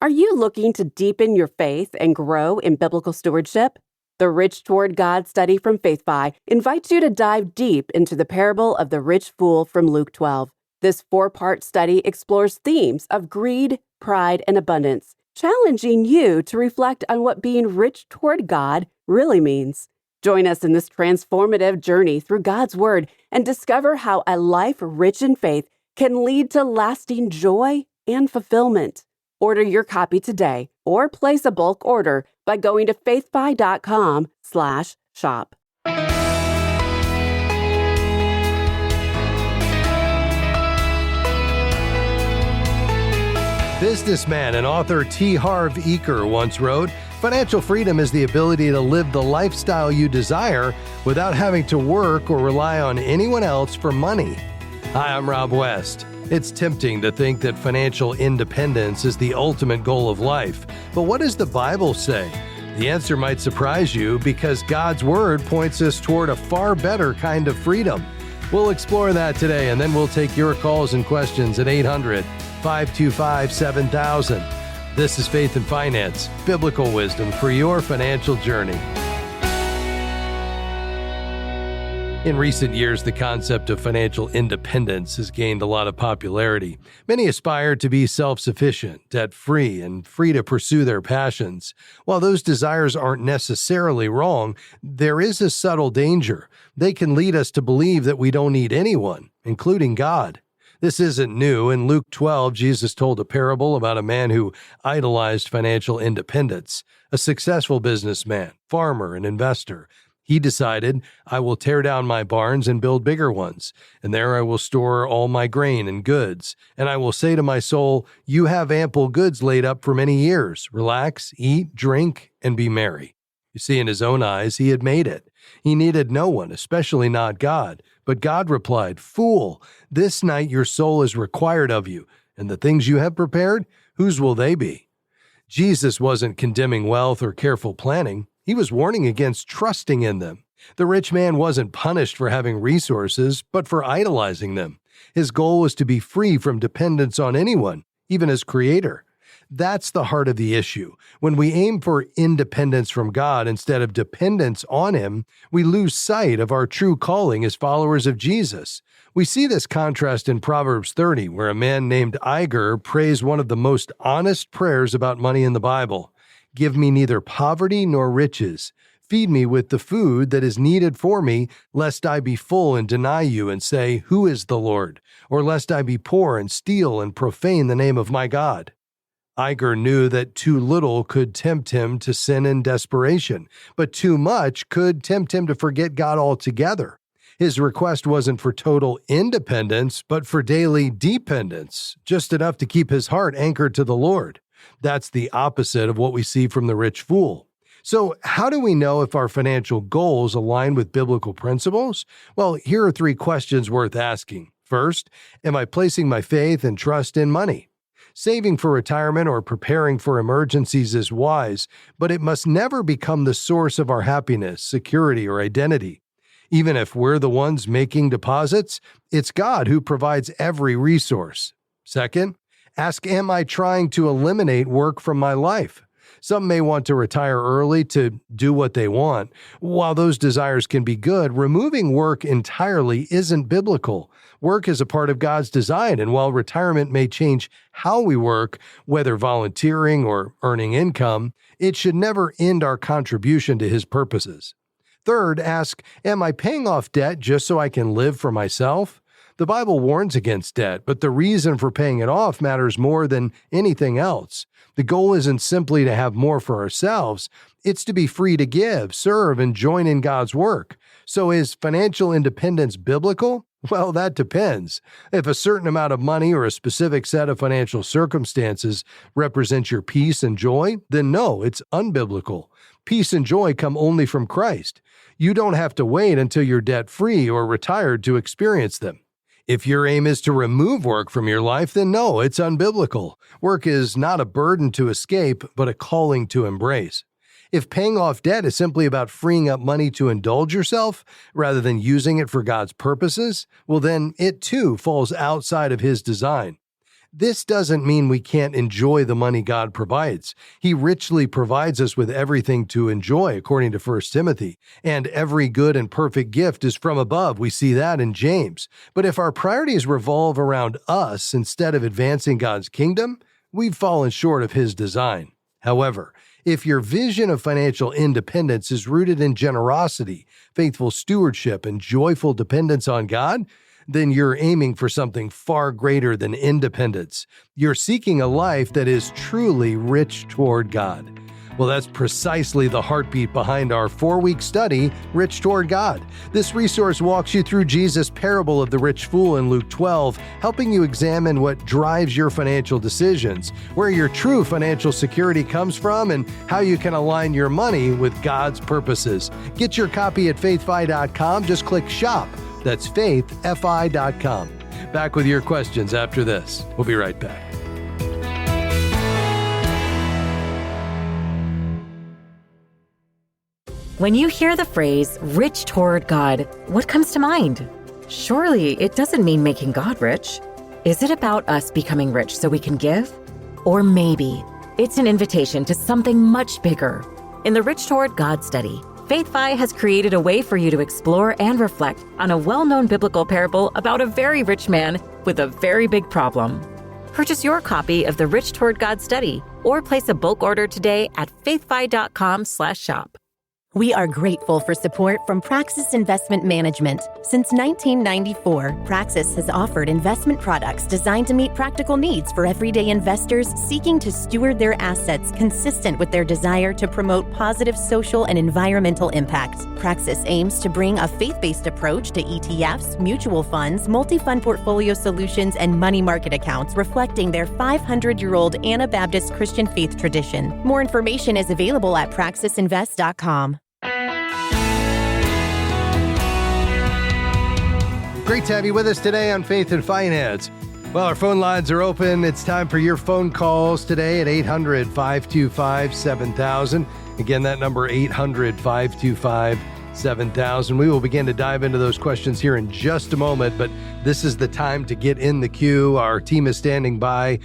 Are you looking to deepen your faith and grow in biblical stewardship? The Rich Toward God study from FaithFi invites you to dive deep into the parable of the rich fool from Luke 12. This four-part study explores themes of greed, pride, and abundance, challenging you to reflect on what being rich toward God really means. Join us in this transformative journey through God's Word and discover how a life rich in faith can lead to lasting joy and fulfillment. Order your copy today or place a bulk order by going to faithfi.com/shop. Businessman and author Harv Eker once wrote, "Financial freedom is the ability to live the lifestyle you desire without having to work or rely on anyone else for money." Hi, I'm Rob West. It's tempting to think that financial independence is the ultimate goal of life. But what does the Bible say? The answer might surprise you because God's Word points us toward a far better kind of freedom. We'll explore that today, and then we'll take your calls and questions at 800-525-7000. This is Faith and Finance, biblical wisdom for your financial journey. In recent years, the concept of financial independence has gained a lot of popularity. Many aspire to be self-sufficient, debt-free, and free to pursue their passions. While those desires aren't necessarily wrong, there is a subtle danger. They can lead us to believe that we don't need anyone, including God. This isn't new. In Luke 12, Jesus told a parable about a man who idolized financial independence, a successful businessman, farmer, and investor. He decided, "I will tear down my barns and build bigger ones, and there I will store all my grain and goods. And I will say to my soul, you have ample goods laid up for many years. Relax, eat, drink, and be merry." You see, in his own eyes, he had made it. He needed no one, especially not God. But God replied, "Fool, this night your soul is required of you, and the things you have prepared, whose will they be?" Jesus wasn't condemning wealth or careful planning. He was warning against trusting in them. The rich man wasn't punished for having resources, but for idolizing them. His goal was to be free from dependence on anyone, even his creator. That's the heart of the issue. When we aim for independence from God instead of dependence on Him, we lose sight of our true calling as followers of Jesus. We see this contrast in Proverbs 30, where a man named Eker prays one of the most honest prayers about money in the Bible. "Give me neither poverty nor riches. Feed me with the food that is needed for me, lest I be full and deny you and say, 'Who is the Lord?' Or lest I be poor and steal and profane the name of my God." Eker knew that too little could tempt him to sin in desperation, but too much could tempt him to forget God altogether. His request wasn't for total independence, but for daily dependence, just enough to keep his heart anchored to the Lord. That's the opposite of what we see from the rich fool. So how do we know if our financial goals align with biblical principles? Well, here are 3 questions worth asking. First, am I placing my faith and trust in money? Saving for retirement or preparing for emergencies is wise, but it must never become the source of our happiness, security, or identity. Even if we're the ones making deposits, it's God who provides every resource. Second, ask, am I trying to eliminate work from my life? Some may want to retire early to do what they want. While those desires can be good, removing work entirely isn't biblical. Work is a part of God's design, and while retirement may change how we work, whether volunteering or earning income, it should never end our contribution to His purposes. Third, ask, am I paying off debt just so I can live for myself? The Bible warns against debt, but the reason for paying it off matters more than anything else. The goal isn't simply to have more for ourselves, it's to be free to give, serve, and join in God's work. So is financial independence biblical? Well, that depends. If a certain amount of money or a specific set of financial circumstances represents your peace and joy, then no, it's unbiblical. Peace and joy come only from Christ. You don't have to wait until you're debt-free or retired to experience them. If your aim is to remove work from your life, then no, it's unbiblical. Work is not a burden to escape, but a calling to embrace. If paying off debt is simply about freeing up money to indulge yourself rather than using it for God's purposes, well then it too falls outside of His design. This doesn't mean we can't enjoy the money God provides. He richly provides us with everything to enjoy, according to 1 Timothy. And every good and perfect gift is from above. We see that in James. But if our priorities revolve around us instead of advancing God's kingdom, we've fallen short of His design. However, if your vision of financial independence is rooted in generosity, faithful stewardship, and joyful dependence on God, then you're aiming for something far greater than independence. You're seeking a life that is truly rich toward God. Well, that's precisely the heartbeat behind our 4-week study, Rich Toward God. This resource walks you through Jesus' parable of the rich fool in Luke 12, helping you examine what drives your financial decisions, where your true financial security comes from, and how you can align your money with God's purposes. Get your copy at faithfi.com. Just click Shop. That's faithfi.com. Back with your questions after this. We'll be right back. When you hear the phrase, rich toward God, what comes to mind? Surely it doesn't mean making God rich. Is it about us becoming rich so we can give? Or maybe it's an invitation to something much bigger. In the Rich Toward God study, FaithFi has created a way for you to explore and reflect on a well-known biblical parable about a very rich man with a very big problem. Purchase your copy of the Rich Toward God study or place a bulk order today at faithfi.com/shop. We are grateful for support from Praxis Investment Management. Since 1994, Praxis has offered investment products designed to meet practical needs for everyday investors seeking to steward their assets consistent with their desire to promote positive social and environmental impact. Praxis aims to bring a faith-based approach to ETFs, mutual funds, multi-fund portfolio solutions, and money market accounts reflecting their 500-year-old Anabaptist Christian faith tradition. More information is available at praxisinvest.com. Great to have you with us today on Faith and Finance. Well, our phone lines are open. It's time for your phone calls today at 800-525-7000. Again, that number 800-525-7000. We will begin to dive into those questions here in just a moment, but this is the time to get in the queue. Our team is standing by.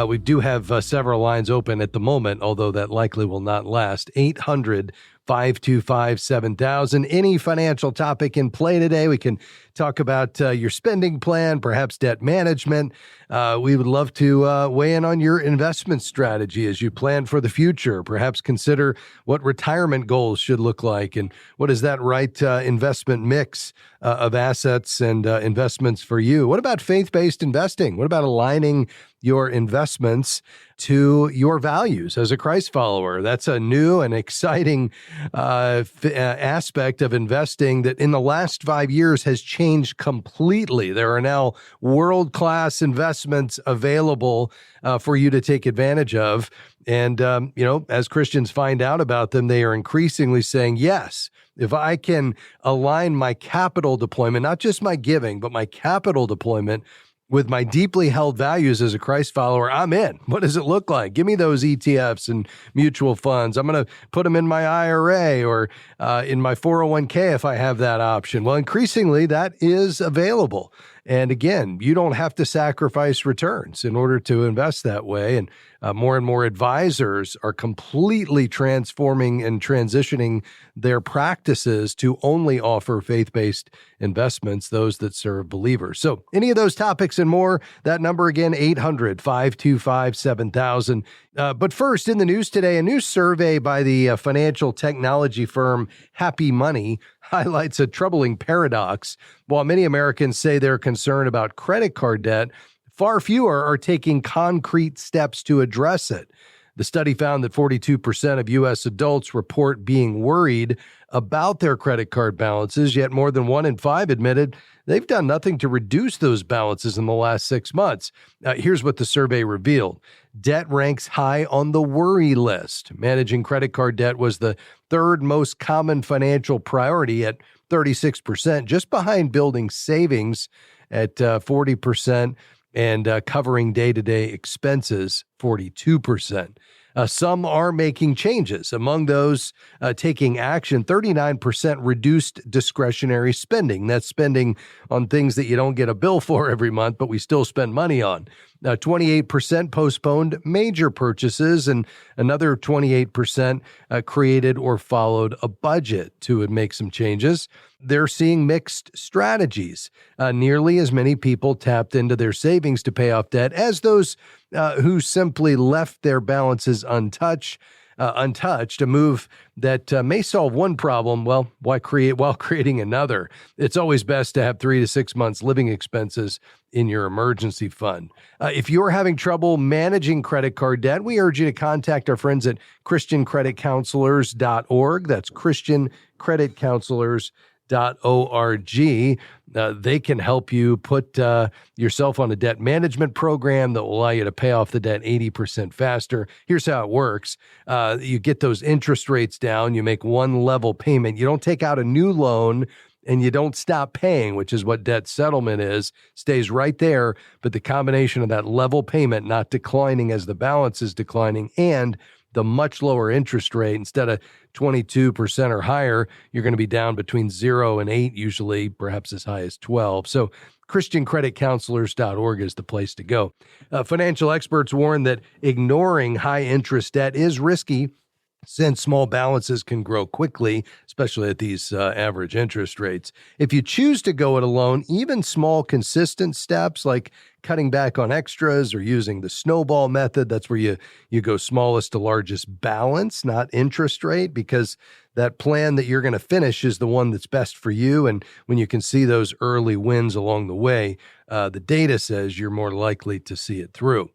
We do have several lines open at the moment, although that likely will not last. 800-525-7000. Any financial topic in play today. We can talk about your spending plan, perhaps debt management. We would love to weigh in on your investment strategy as you plan for the future. Perhaps consider what retirement goals should look like and what is that right investment mix of assets and investments for you. What about faith-based investing? What about aligning your investments to your values as a Christ follower? That's a new and exciting aspect of investing that in the last 5 years has changed completely. There are now world-class investments available for you to take advantage of. And, as Christians find out about them, they are increasingly saying, yes, if I can align my capital deployment, not just my giving, but my capital deployment with my deeply held values as a Christ follower, I'm in. What does it look like? Give me those ETFs and mutual funds. I'm going to put them in my IRA or in my 401k if I have that option. Well, increasingly, that is available. And again, you don't have to sacrifice returns in order to invest that way. And more advisors are completely transforming and transitioning their practices to only offer faith-based investments, those that serve believers. So any of those topics and more, that number again, 800-525-7000. But first, in the news today, a new survey by the financial technology firm Happy Money highlights a troubling paradox. While many Americans say they're concerned about credit card debt, far fewer are taking concrete steps to address it. The study found that 42% of U.S. adults report being worried about their credit card balances, yet more than 1 in 5 admitted they've done nothing to reduce those balances in the last 6 months. Here's what the survey revealed. Debt ranks high on the worry list. Managing credit card debt was the third most common financial priority at 36%, just behind building savings at 40%. And covering day-to-day expenses, 42%. Some are making changes. Among those taking action, 39% reduced discretionary spending. That's spending on things that you don't get a bill for every month, but we still spend money on. 28% postponed major purchases, and another 28% created or followed a budget to make some changes. They're seeing mixed strategies. Nearly as many people tapped into their savings to pay off debt as those who simply left their balances untouched, a move that may solve one problem, well, why create while creating another? It's always best to have 3 to 6 months living expenses in your emergency fund. If you're having trouble managing credit card debt, we urge you to contact our friends at ChristianCreditCounselors.org. That's ChristianCreditCounselors.org. They can help you put yourself on a debt management program that will allow you to pay off the debt 80% faster. Here's how it works. You get those interest rates down. You make one level payment. You don't take out a new loan, and you don't stop paying, which is what debt settlement is. Stays right there, but the combination of that level payment not declining as the balance is declining and the much lower interest rate, instead of 22% or higher, you're going to be down between 0 and 8, usually perhaps as high as 12. So ChristianCreditCounselors.org is the place to go. Financial experts warn that ignoring high interest debt is risky, since small balances can grow quickly, especially at these average interest rates. If you choose to go it alone, even small, consistent steps like cutting back on extras or using the snowball method, that's where you go smallest to largest balance, not interest rate, because that plan that you're going to finish is the one that's best for you. And when you can see those early wins along the way, the data says you're more likely to see it through.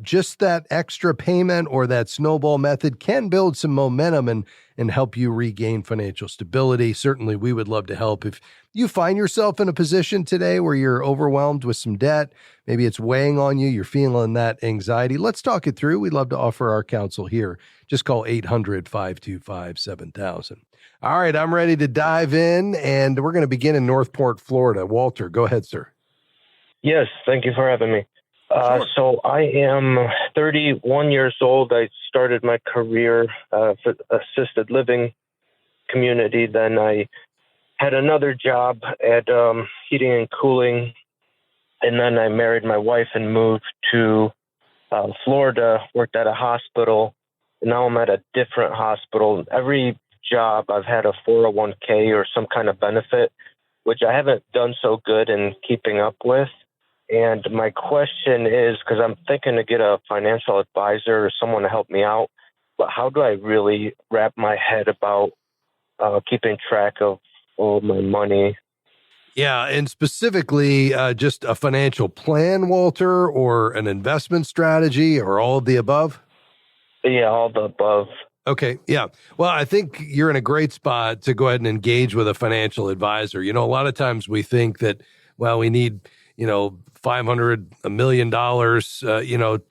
Just that extra payment or that snowball method can build some momentum and help you regain financial stability. Certainly, we would love to help. If you find yourself in a position today where you're overwhelmed with some debt, maybe it's weighing on you, you're feeling that anxiety, let's talk it through. We'd love to offer our counsel here. Just call 800-525-7000. All right, I'm ready to dive in, and we're going to begin in Northport, Florida. Walter, go ahead, sir. Yes, thank you for having me. Sure. So I am 31 years old. I started my career for assisted living community. Then I had another job at heating and cooling. And then I married my wife and moved to Florida, worked at a hospital. And now I'm at a different hospital. Every job I've had a 401k or some kind of benefit, which I haven't done so good in keeping up with. And my question is, because I'm thinking to get a financial advisor or someone to help me out, but how do I really wrap my head about keeping track of all my money? Yeah, and specifically just a financial plan, Walter, or an investment strategy, or all of the above? Yeah, all the above. Okay, yeah. Well, I think you're in a great spot to go ahead and engage with a financial advisor. You know, a lot of times we think that, well, we need, $500, $1 million,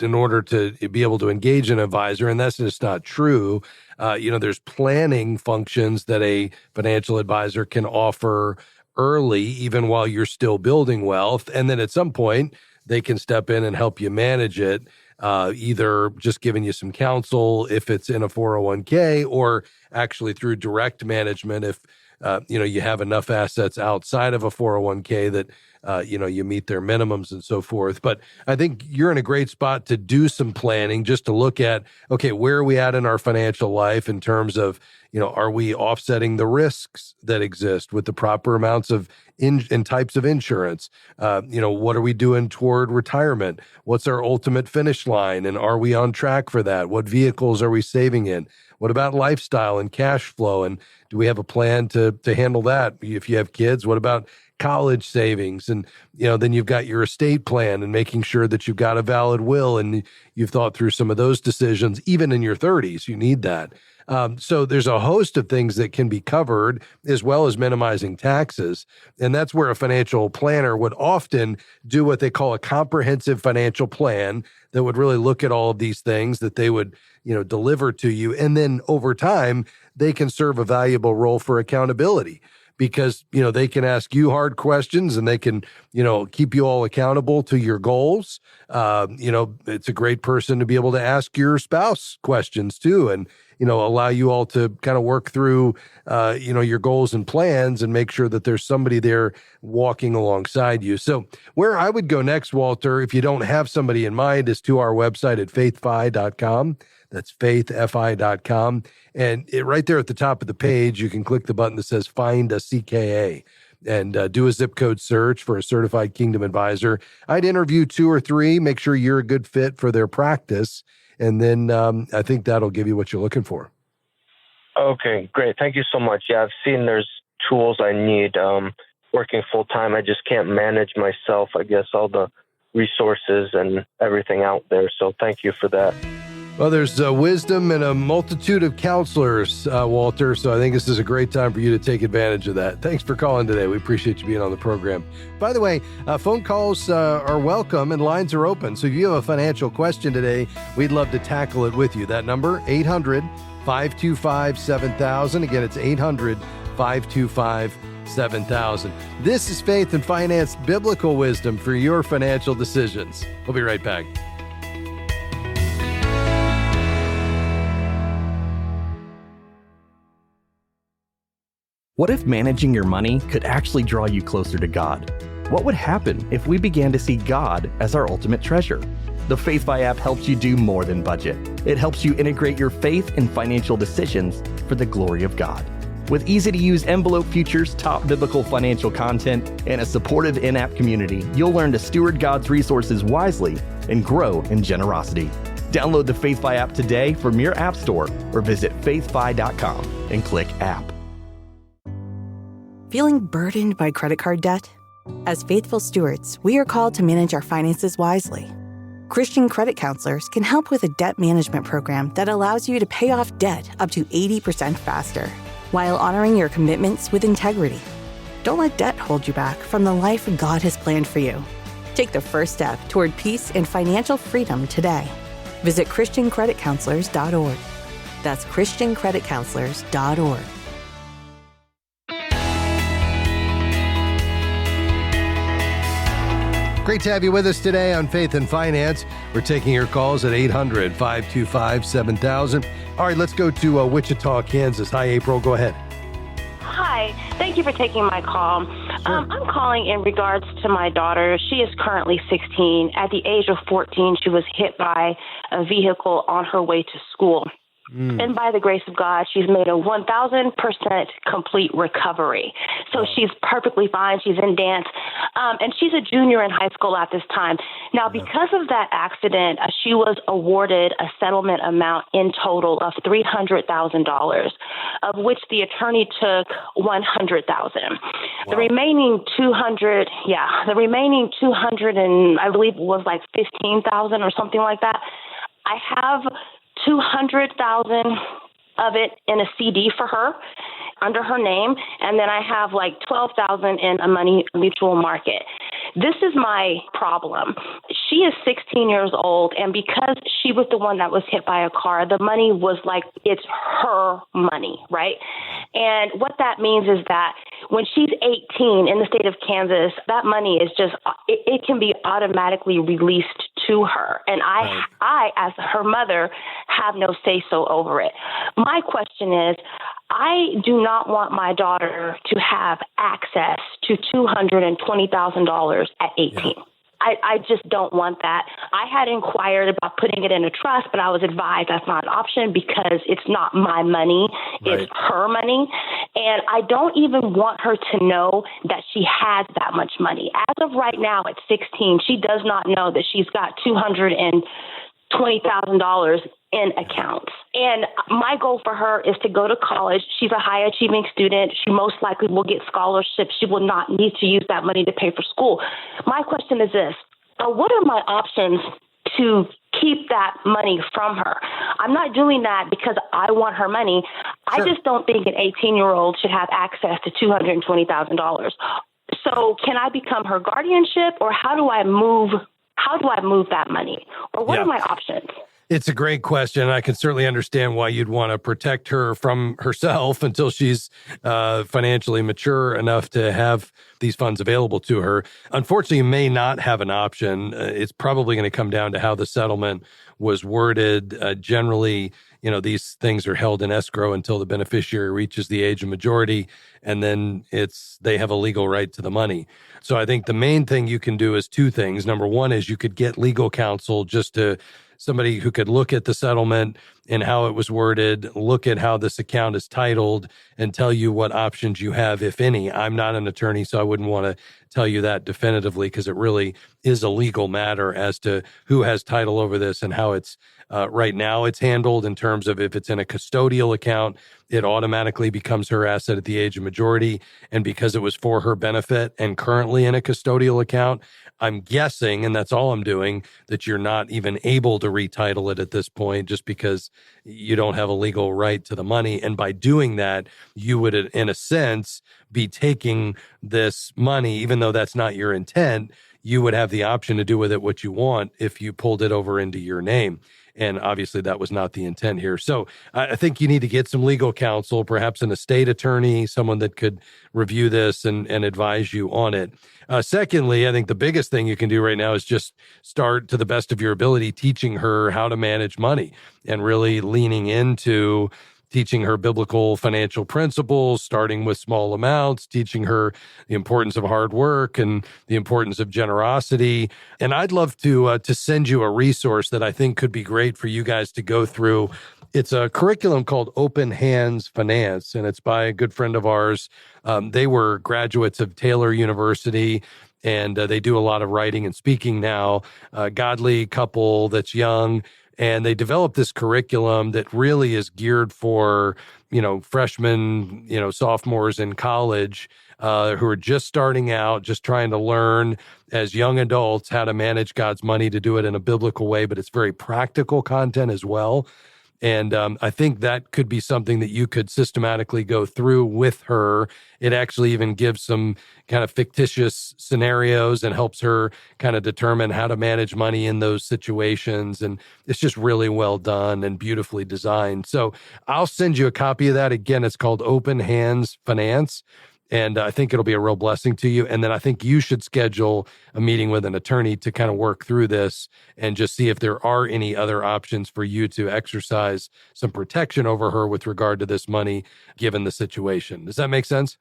in order to be able to engage an advisor. And that's just not true. There's planning functions that a financial advisor can offer early, even while you're still building wealth. And then at some point, they can step in and help you manage it, either just giving you some counsel if it's in a 401k, or actually through direct management if you have enough assets outside of a 401k that you meet their minimums and so forth. But I think you're in a great spot to do some planning, just to look at, okay, where are we at in our financial life in terms of, are we offsetting the risks that exist with the proper amounts of and types of insurance? What are we doing toward retirement? What's our ultimate finish line? And are we on track for that? What vehicles are we saving in? What about lifestyle and cash flow? And do we have a plan to handle that? If you have kids, what about college savings? And, then you've got your estate plan and making sure that you've got a valid will and you've thought through some of those decisions, even in your 30s. You need that. So there's a host of things that can be covered, as well as minimizing taxes. And that's where a financial planner would often do what they call a comprehensive financial plan that would really look at all of these things that they would, deliver to you. And then over time, they can serve a valuable role for accountability. because, they can ask you hard questions and they can, keep you all accountable to your goals. It's a great person to be able to ask your spouse questions too, and, allow you all to kind of work through, your goals and plans and make sure that there's somebody there walking alongside you. So where I would go next, Walter, if you don't have somebody in mind, is to our website at faithfi.com. That's faithfi.com. And right there at the top of the page, you can click the button that says Find a CKA and do a zip code search for a certified Kingdom advisor. I'd interview 2 or 3, make sure you're a good fit for their practice. And then I think that'll give you what you're looking for. Okay, great. Thank you so much. Yeah, I've seen there's tools I need. Working full time, I just can't manage myself, I guess, all the resources and everything out there. So thank you for that. Well, there's wisdom and a multitude of counselors, Walter, so I think this is a great time for you to take advantage of that. Thanks for calling today. We appreciate you being on the program. By the way, phone calls are welcome and lines are open. So if you have a financial question today, we'd love to tackle it with you. That number, 800-525-7000. Again, it's 800-525-7000. This is Faith and Finance Biblical Wisdom for your financial decisions. We'll be right back. What if managing your money could actually draw you closer to God? What would happen if we began to see God as our ultimate treasure? The FaithFi app helps you do more than budget. It helps you integrate your faith and financial decisions for the glory of God. With easy-to-use envelope features, top biblical financial content, and a supportive in-app community, you'll learn to steward God's resources wisely and grow in generosity. Download the FaithFi app today from your app store or visit faithfi.com and click app. Feeling burdened by credit card debt? As faithful stewards, we are called to manage our finances wisely. Christian credit counselors can help with a debt management program that allows you to pay off debt up to 80% faster, while honoring your commitments with integrity. Don't let debt hold you back from the life God has planned for you. Take the first step toward peace and financial freedom today. Visit ChristianCreditCounselors.org. That's ChristianCreditCounselors.org. Great to have you with us today on Faith and Finance. We're taking your calls at 800-525-7000. All right, let's go to Wichita, Kansas. Hi, April. Go ahead. Hi. Thank you for taking my call. Sure. I'm calling in regards to my daughter. She is currently 16. At the age of 14, she was hit by a vehicle on her way to school. And by the grace of God, she's made a 1,000% complete recovery. So she's perfectly fine. She's in dance. And she's a junior in high school at this time. Now, because of that accident, she was awarded a settlement amount in total of $300,000, of which the attorney took $100,000. The remaining 200, the remaining 200 and I believe it was like 15,000 or something like that. I have 200,000 of it in a CD for her under her name, and then I have like 12,000 in a money mutual market. This is my problem. She is 16 years old, and because she was the one that was hit by a car, the money was like, it's her money, right? And what that means is that when she's 18 in the state of Kansas, that money is just, it can be automatically released to her. And I, as her mother, have no say-so over it. My question is, I do not want my daughter to have access to $220,000 at 18. Yeah. I just don't want that. I had inquired about putting it in a trust, but I was advised that's not an option because it's not my money. Right. It's her money. And I don't even want her to know that she has that much money. As of right now at 16, she does not know that she's got $220,000 in accounts. And my goal for her is to go to college. She's a high achieving student. She most likely will get scholarships. She will not need to use that money to pay for school. My question is this: what are my options to keep that money from her? I'm not doing that because I want her money. Sure. I just don't think an 18-year-old should have access to $220,000. So can I become her guardianship, or how do I move that money? Or what are my options? It's a great question. I can certainly understand why you'd want to protect her from herself until she's financially mature enough to have these funds available to her. Unfortunately, you may not have an option. It's probably going to come down to how the settlement was worded. Generally, these things are held in escrow until the beneficiary reaches the age of majority, and then they have a legal right to the money. So I think the main thing you can do is two things. Number one is you could get legal counsel, just to somebody who could look at the settlement and how it was worded, look at how this account is titled, and tell you what options you have, if any. I'm not an attorney, so I wouldn't want to tell you that definitively, because it really is a legal matter as to who has title over this and how it's right now it's handled, in terms of if it's in a custodial account, it automatically becomes her asset at the age of majority. And because it was for her benefit and currently in a custodial account, I'm guessing, and that's all I'm doing, that you're not even able to retitle it at this point, just because you don't have a legal right to the money. And by doing that, you would, in a sense, be taking this money, even though that's not your intent. You would have the option to do with it what you want if you pulled it over into your name. And obviously that was not the intent here. So I think you need to get some legal counsel, perhaps an estate attorney, someone that could review this and advise you on it. Secondly, I think the biggest thing you can do right now is just start, to the best of your ability, teaching her how to manage money, and really leaning into teaching her biblical financial principles, starting with small amounts, teaching her the importance of hard work and the importance of generosity. And I'd love to send you a resource that I think could be great for you guys to go through. It's a curriculum called Open Hands Finance, and it's by a good friend of ours. They were graduates of Taylor University, and they do a lot of writing and speaking now. A godly couple that's young. And they developed this curriculum that really is geared for, freshmen, sophomores in college who are just starting out, just trying to learn as young adults how to manage God's money, to do it in a biblical way, but it's very practical content as well. And I think that could be something that you could systematically go through with her. It actually even gives some kind of fictitious scenarios and helps her kind of determine how to manage money in those situations. And it's just really well done and beautifully designed. So I'll send you a copy of that. Again, it's called Open Hands Finance. And I think it'll be a real blessing to you. And then I think you should schedule a meeting with an attorney to kind of work through this and just see if there are any other options for you to exercise some protection over her with regard to this money, given the situation. Does that make sense?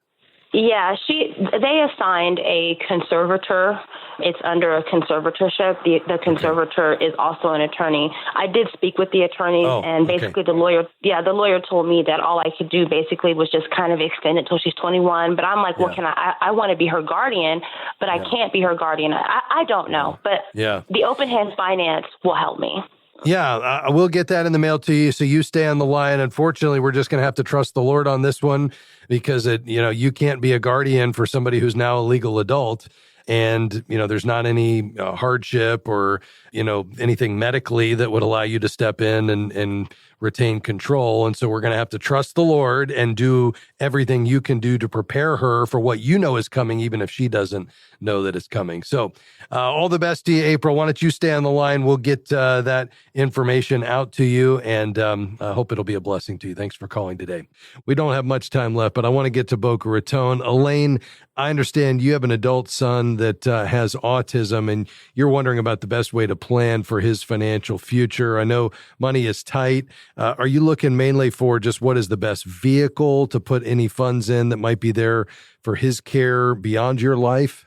Yeah, they assigned a conservator. It's under a conservatorship. The conservator is also an attorney. I did speak with the attorney, and basically the lawyer told me that all I could do basically was just kind of extend it till she's 21. But I'm like, well, can I want to be her guardian, but I can't be her guardian. I don't know, but the Open Hands Finance will help me. Yeah, I will get that in the mail to you, so you stay on the line. Unfortunately, we're just going to have to trust the Lord on this one, because you can't be a guardian for somebody who's now a legal adult. And, there's not any hardship or, anything medically that would allow you to step in and retain control. And so we're going to have to trust the Lord and do everything you can do to prepare her for what is coming, even if she doesn't know that it's coming. So all the best to you, April. Why don't you stay on the line? We'll get that information out to you, and I hope it'll be a blessing to you. Thanks for calling today. We don't have much time left, but I want to get to Boca Raton. Elaine, I understand you have an adult son that has autism, and you're wondering about the best way to plan for his financial future. I know money is tight. Are you looking mainly for just what is the best vehicle to put any funds in that might be there for his care beyond your life?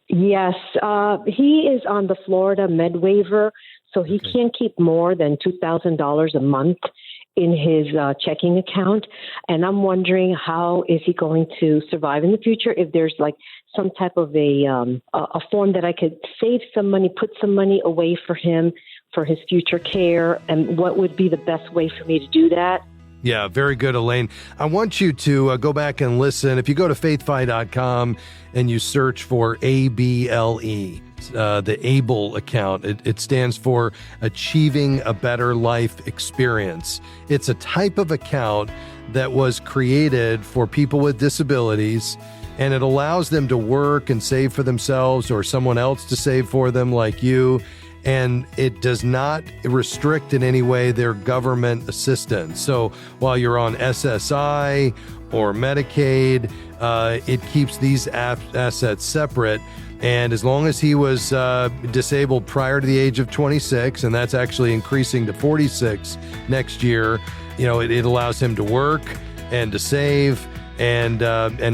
Yes. He is on the Florida Med Waiver, so he can't keep more than $2,000 a month in his checking account. And I'm wondering, how is he going to survive in the future? If there's like some type of a form that I could save some money, put some money away for him for his future care, and what would be the best way for me to do that? Yeah, very good, Elaine. I want you to go back and listen. If you go to faithfi.com and you search for ABLE, the ABLE account, it stands for Achieving a Better Life Experience. It's a type of account that was created for people with disabilities, and it allows them to work and save for themselves or someone else to save for them, like you. and it does not restrict in any way their government assistance. So while you're on SSI or Medicaid, it keeps these assets separate. And as long as he was disabled prior to the age of 26, and that's actually increasing to 46 next year, it allows him to work and to save and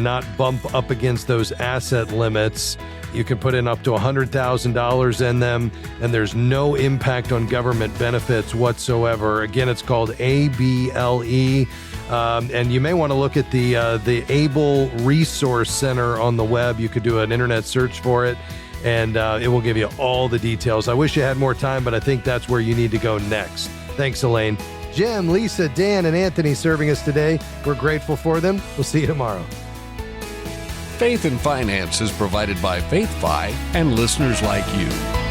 not bump up against those asset limits. You can put in up to $100,000 in them, and there's no impact on government benefits whatsoever. Again, it's called ABLE. And you may want to look at the ABLE Resource Center on the web. You could do an internet search for it, and it will give you all the details. I wish you had more time, but I think that's where you need to go next. Thanks, Elaine. Jim, Lisa, Dan, and Anthony serving us today. We're grateful for them. We'll see you tomorrow. Faith and Finance is provided by FaithFi and listeners like you.